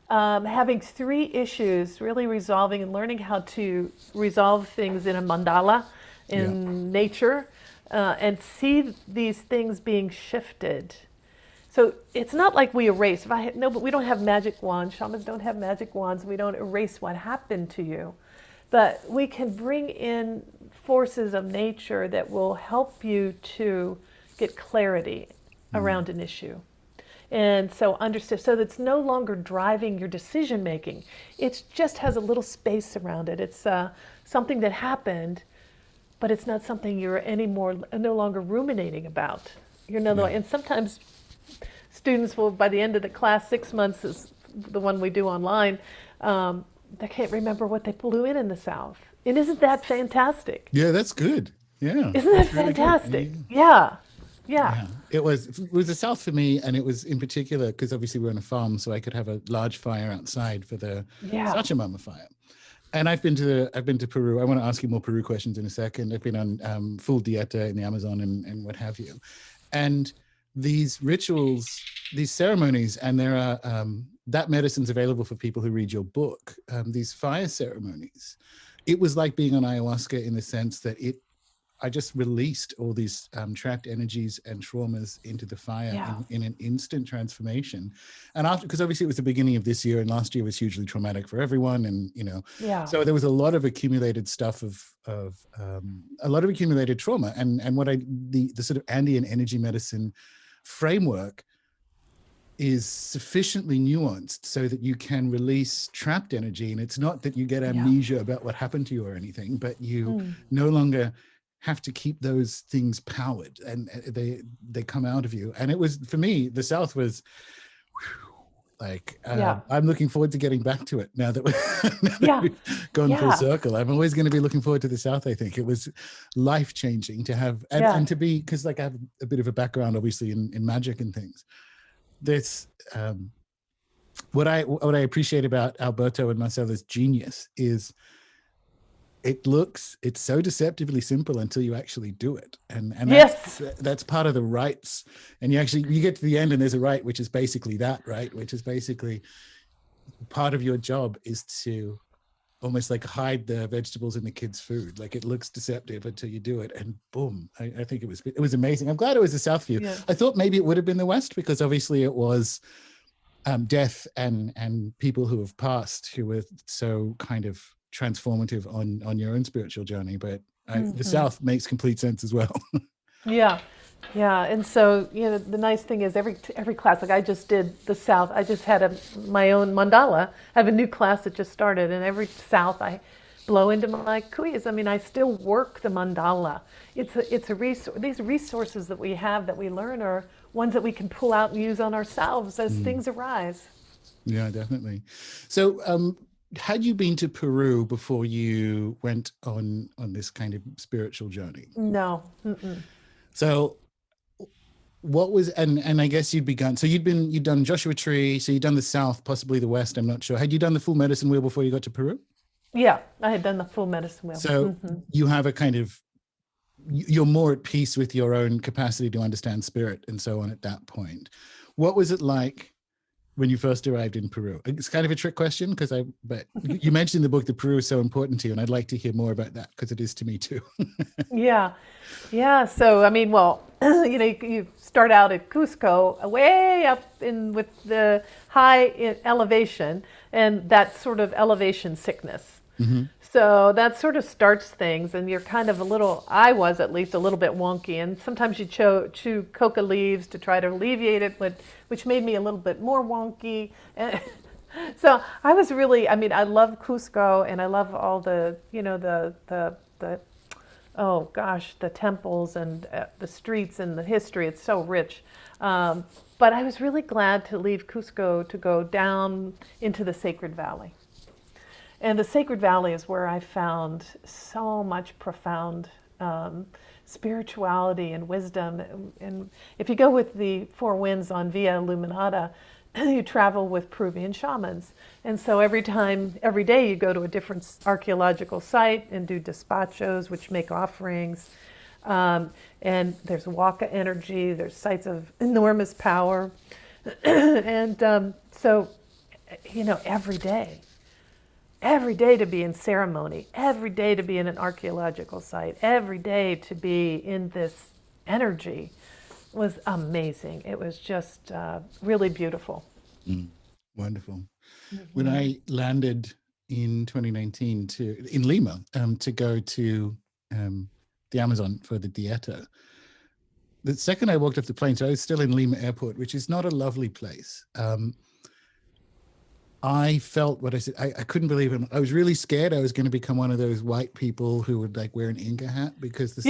having 3 issues, really resolving and learning how to resolve things in a mandala, in nature, and see these things being shifted. So it's not like we erase. But we don't have magic wands. Shamans don't have magic wands. We don't erase what happened to you. But we can bring in forces of nature that will help you to get clarity around an issue. And so understand, so that's no longer driving your decision making. It just has a little space around it. It's something that happened, but it's not something you're no longer ruminating about. And sometimes students will, by the end of the class, 6 months is the one we do online, they can't remember what they blew in the South. And isn't that fantastic? Yeah, that's good. Yeah. Isn't that fantastic? Really yeah. It was the South for me, and it was in particular because obviously we're on a farm, so I could have a large fire outside for the Sachamama fire. And I've been to Peru. I want to ask you more Peru questions in a second. I've been on full dieta in the Amazon and what have you. And these rituals, these ceremonies, and there are that medicine's available for people who read your book. These fire ceremonies, it was like being on ayahuasca in the sense that I just released all these trapped energies and traumas into the fire in an instant transformation. And because obviously it was the beginning of this year, and last year was hugely traumatic for everyone, and so there was a lot of accumulated stuff of a lot of accumulated trauma. And what the sort of Andean energy medicine framework is sufficiently nuanced so that you can release trapped energy, and it's not that you get amnesia about what happened to you or anything, but you no longer have to keep those things powered, and they come out of you. And it was, for me, the South was I'm looking forward to getting back to it now that we've gone full circle. I'm always going to be looking forward to the South. I think it was life-changing to have and to be, because I have a bit of a background obviously in magic and things. This what I appreciate about Alberto and Marcela's genius is it's so deceptively simple until you actually do it. And that's part of the rites. And you get to the end and there's a rite, which is basically that, right? Which is basically part of your job is to almost like hide the vegetables in the kids' food. Like, it looks deceptive until you do it, and boom. I think it was amazing. I'm glad it was the South for you. I thought maybe it would have been the West, because obviously it was death and people who have passed who were so kind of transformative on your own spiritual journey, but the South makes complete sense as well. And so the nice thing is every class, like I just did the South, I just had my own mandala. I have a new class that just started, and every South I blow into my kuyas. I mean, I still work the mandala. It's a resource. These resources that we have, that we learn, are ones that we can pull out and use on ourselves as things arise. Yeah, definitely. So had you been to Peru before you went on this kind of spiritual journey? No. So what was, and I guess you'd done Joshua Tree, so you'd done the South, possibly the West, I'm not sure. Had you done the full medicine wheel before you got to Peru? Yeah, I had done the full medicine wheel. So you have you're more at peace with your own capacity to understand spirit and so on at that point. What was it like when you first arrived in Peru? It's kind of a trick question but you mentioned in the book that Peru is so important to you, and I'd like to hear more about that because it is to me too. Yeah, yeah. So I mean, well, you start out at Cusco, way up in with the elevation, and that sort of elevation sickness. Hmm. So that sort of starts things, and you're kind of I was at least a little bit wonky, and sometimes you chew coca leaves to try to alleviate it, which made me a little bit more wonky. And so I was really, I mean, I love Cusco, and I love all the, the oh gosh, the temples and the streets and the history. It's so rich. But I was really glad to leave Cusco to go down into the Sacred Valley. And the Sacred Valley is where I found so much profound spirituality and wisdom. And if you go with the Four Winds on Via Illuminata, you travel with Peruvian shamans. And so every day you go to a different archaeological site and do despachos, which make offerings. And there's Waka energy, there's sites of enormous power. And so, every day to be in ceremony, every day to be in an archaeological site, every day to be in this energy was amazing. It was just really beautiful. Wonderful. When I landed in 2019 in Lima to go to the Amazon for the Dieta, the second I walked off the plane, so I was still in Lima Airport, which is not a lovely place. I felt what I said. I couldn't believe it. I was really scared I was going to become one of those white people who would like wear an Inca hat, because the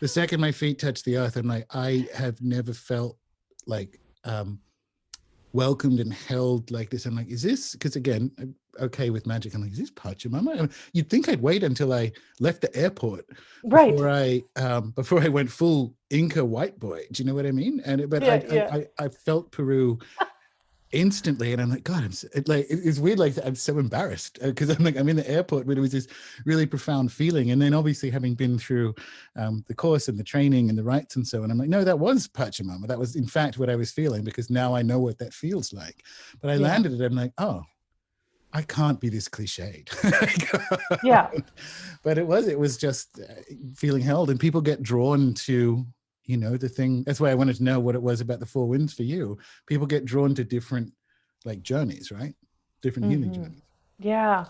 second my feet touched the earth, I'm like, I have never felt like welcomed and held like this. I'm like, is this, because again, I'm okay with magic. I'm like, is this Pachamama? You'd think I'd wait until I left the airport before I went full Inca white boy. Do you know what I mean? I felt Peru instantly, and I'm like, God, it's weird. Like, I'm so embarrassed because I'm in the airport, but it was this really profound feeling. And then obviously having been through the course and the training and the rites and so on, I'm like, no, that was Pachamama. That was in fact what I was feeling, because now I know what that feels like. But I landed it, I'm like, oh, I can't be this cliched. But it was just feeling held, and people get drawn to, the thing. That's why I wanted to know what it was about the Four Winds for you. People get drawn to different journeys, right? Different healing journeys. Yeah,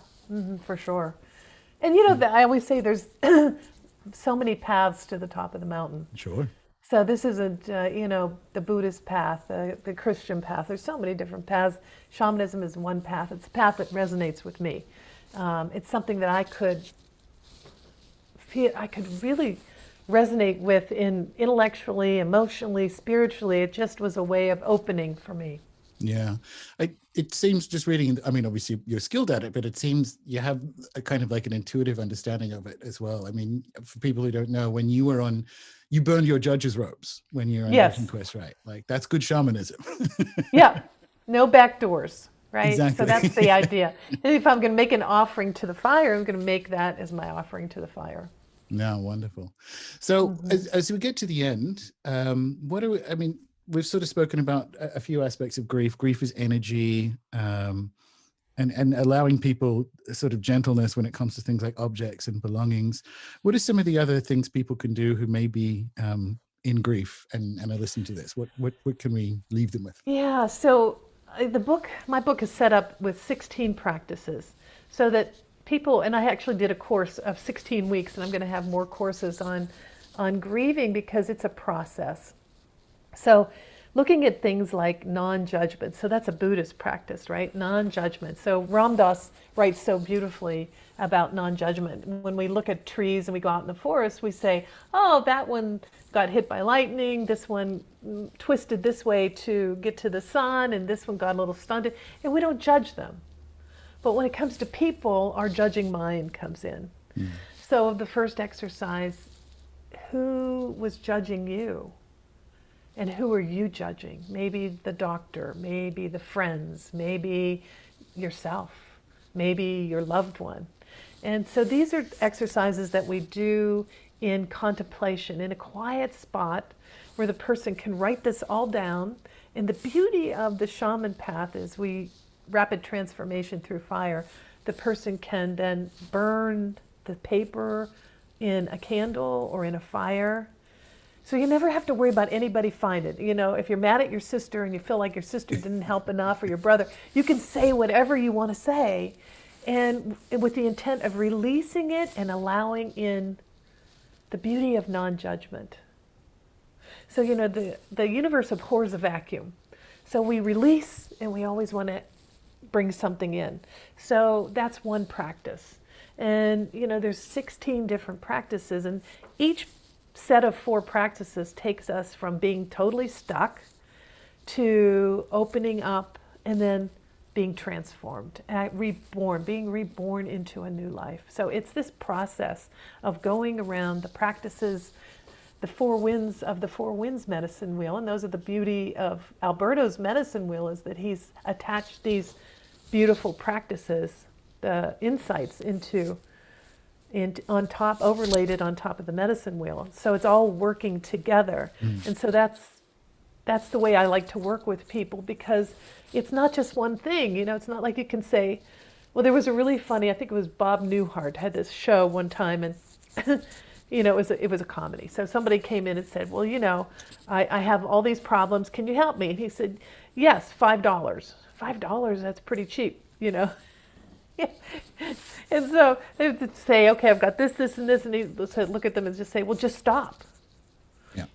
for sure. And I always say there's so many paths to the top of the mountain. Sure. So this isn't, the Buddhist path, the Christian path. There's so many different paths. Shamanism is one path. It's a path that resonates with me. It's something that I could really resonate with intellectually, emotionally, spiritually. It just was a way of opening for me. Yeah. It seems, just reading, I mean, obviously you're skilled at it, but it seems you have a kind of like an intuitive understanding of it as well. I mean, for people who don't know, when you burned your judge's robes when you're on Vision Quest, right? Like, that's good shamanism. Yeah. No back doors, right? Exactly. So that's the idea. And if I'm going to make an offering to the fire, I'm going to make that as my offering to the fire. No, wonderful. So as we get to the end, we've sort of spoken about a few aspects of grief. Grief is energy, and allowing people a sort of gentleness when it comes to things like objects and belongings. What are some of the other things people can do who may be in grief and are listening to this? What can we leave them with? Yeah, so my book is set up with 16 practices so that people, and I actually did a course of 16 weeks, and I'm going to have more courses on grieving, because it's a process. So looking at things like non-judgment, so that's a Buddhist practice, right? Non-judgment. So Ram Dass writes so beautifully about non-judgment. When we look at trees and we go out in the forest, we say, oh, that one got hit by lightning, this one twisted this way to get to the sun, and this one got a little stunted, and we don't judge them. But when it comes to people, our judging mind comes in. So the first exercise, who was judging you? And who are you judging? Maybe the doctor, maybe the friends, maybe yourself, maybe your loved one. And so these are exercises that we do in contemplation, in a quiet spot where the person can write this all down And the beauty of the shaman path is rapid transformation through fire. The person can then burn the paper in a candle or in a fire. So you never have to worry about anybody find it. You know, if you're mad at your sister and you feel like your sister didn't help enough, or your brother, you can say whatever you want to say, and with the intent of releasing it and allowing in the beauty of non-judgment. So, you know, the universe abhors a vacuum. So we release, and we always want to bring something in. So that's one practice. And, you know, there's 16 different practices, and each set of 4 practices takes us from being totally stuck to opening up and then being transformed, being reborn into a new life. So it's this process of going around the practices, the 4 winds of the 4 winds medicine wheel. And those are the beauty of Alberto's medicine wheel, is that he's attached these beautiful practices, the insights on top, overlaid it on top of the medicine wheel. So it's all working together. And so that's the way I like to work with people, because it's not just one thing. You know, it's not like you can say, well, there was a really funny, I think it was Bob Newhart had this show one time, and you know, it was a comedy. So somebody came in and said, well, you know, I have all these problems. Can you help me? And he said, yes, $5. $5, that's pretty cheap, you know. And so they would say, okay, I've got this, this, and this. And he would look at them and just say, well, just stop. Yeah.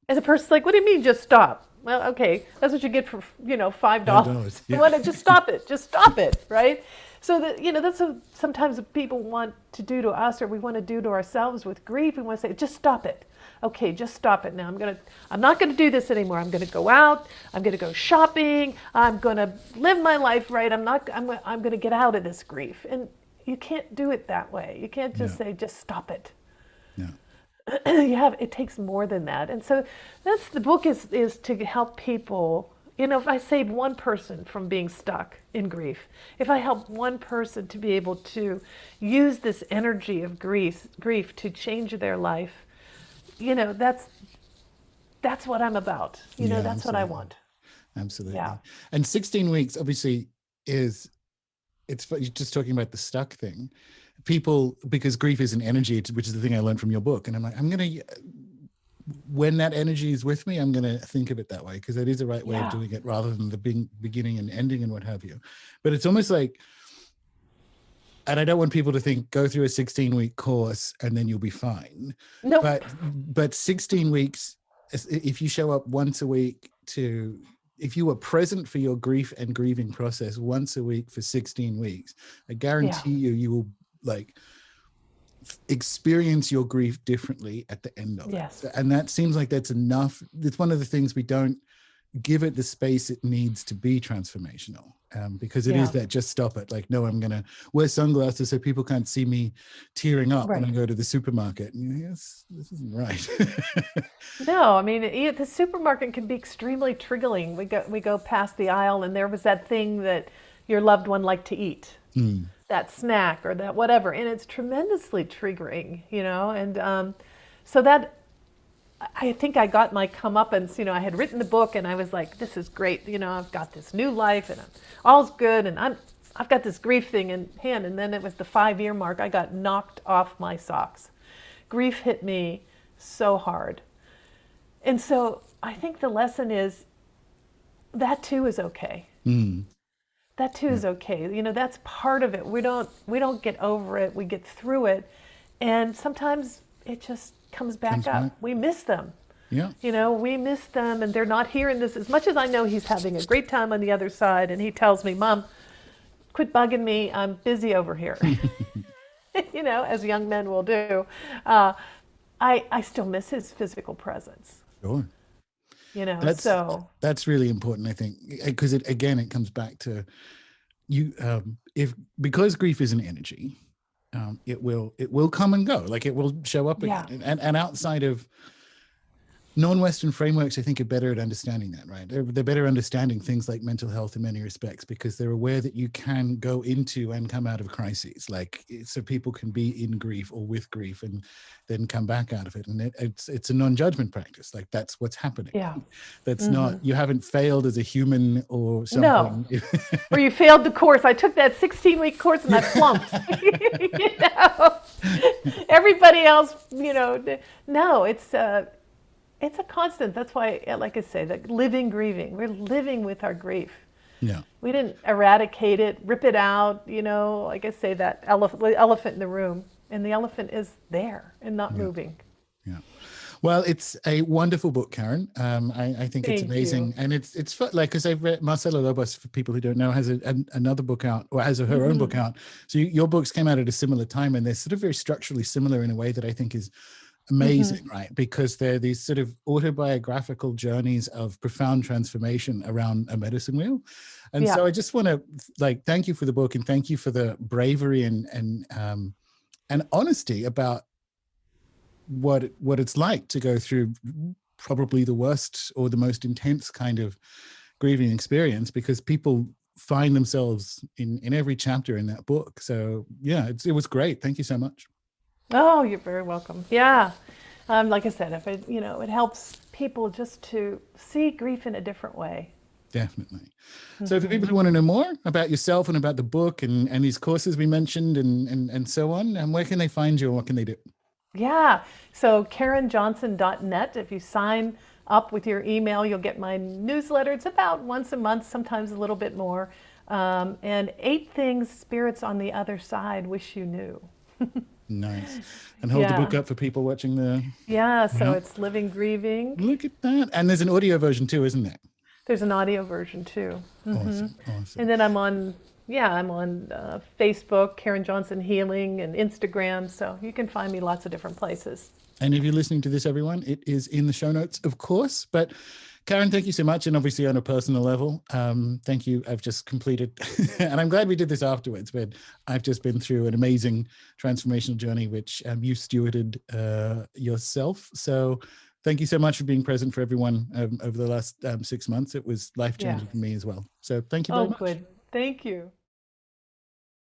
And the person's like, what do you mean just stop? Well, okay, that's what you get for, you know, $5. Yeah. You want to just stop it. Just stop it, right? So that, you know, that's what sometimes people want to do to us, or we want to do to ourselves with grief. We want to say, just stop it. Okay, just stop it now. I'm not gonna do this anymore. I'm gonna go out. I'm gonna go shopping. I'm gonna live my life right. I'm gonna get out of this grief. And you can't do it that way. You can't just say, just stop it. No. It takes more than that. And so that's the book is to help people. You know, if I save one person from being stuck in grief, if I help one person to be able to use this energy of grief to change their life, you know, that's what I'm about. You know, that's what I want. Absolutely. Yeah. And 16 weeks obviously it's you're just talking about the stuck thing. People, because grief is an energy, which is the thing I learned from your book. And I'm like, when that energy is with me, I'm going to think of it that way, because that is the right way of doing it, rather than the beginning and ending and what have you. But it's almost like, and I don't want people to think, go through a 16-week course and then you'll be fine. No. But 16 weeks, if you show up once a week if you were present for your grief and grieving process once a week for 16 weeks, I guarantee you will like experience your grief differently at the end of it. And that seems like that's enough. It's one of the things we don't give it the space it needs to be transformational, because it is that just stop it. Like, no, I'm going to wear sunglasses so people can't see me tearing up when I go to the supermarket. And yes, this isn't right. No, I mean, the supermarket can be extremely triggering. We go past the aisle, and there was that thing that your loved one liked to eat, that snack or that whatever, and it's tremendously triggering, you know. And so that, I think I got my comeuppance. You know, I had written the book, and I was like, this is great. You know, I've got this new life, and all's good, and I've got this grief thing in hand. And then it was the 5-year mark. I got knocked off my socks. Grief hit me so hard. And so I think the lesson is that too is okay. That too is okay. You know, that's part of it. We don't get over it. We get through it. And sometimes it just comes back up. We miss them. Yeah. You know, we miss them, and they're not here in this. As much as I know he's having a great time on the other side, and he tells me, Mom, quit bugging me. I'm busy over here. You know, as young men will do. I still miss his physical presence. Sure. You know, that's really important, I think, because it comes back to you. Because grief is an energy, it will come and go. Like, it will show up again. And outside of non-Western frameworks, I think, are better at understanding that, right? They're better understanding things like mental health in many respects because they're aware that you can go into and come out of crises, like so people can be in grief or with grief and then come back out of it. And it's a non-judgment practice. Like that's what's happening. Yeah. That's not, you haven't failed as a human or No. something. Or you failed the course. I took that 16-week course and I flunked. You know? Everybody else, you know, no, it's a constant. That's why, like I say, that living grieving. We're living with our grief. Yeah. We didn't eradicate it, rip it out, you know, like I say, that elephant in the room. And the elephant is there and not moving. Yeah. Well, it's a wonderful book, Karen. I think it's amazing. And it's like, because I've read Marcela Lobos, for people who don't know, has another book out, or has her own book out. So your books came out at a similar time, and they're sort of very structurally similar in a way that I think is amazing, right? Because they're these sort of autobiographical journeys of profound transformation around a medicine wheel. And so I just want to like thank you for the book, and thank you for the bravery and honesty about what it's like to go through probably the worst or the most intense kind of grieving experience, because people find themselves in every chapter in that book. So yeah, it was great. Thank you so much. Oh, you're very welcome. Yeah. Like I said, if it, you know, it helps people just to see grief in a different way. Definitely. So for people who want to know more about yourself and about the book and these courses we mentioned and so on, and where can they find you and what can they do? Yeah. So KarenJohnson.net. If you sign up with your email, you'll get my newsletter. It's about once a month, sometimes a little bit more. And 8 things spirits on the other side wish you knew. Nice. And hold the book up for people watching the... Yeah, so it's Living Grieving. Look at that. And there's an audio version too, isn't there? There's an audio version too. Awesome. And then I'm on Facebook, Karen Johnson Healing, and Instagram. So you can find me lots of different places. And if you're listening to this, everyone, it is in the show notes, of course. But Karen, thank you so much. And obviously on a personal level, thank you. I've just completed, and I'm glad we did this afterwards, but I've just been through an amazing transformational journey, which you stewarded yourself. So thank you so much for being present for everyone over the last 6 months. It was life-changing for me as well. So thank you very much. Oh, good. Thank you.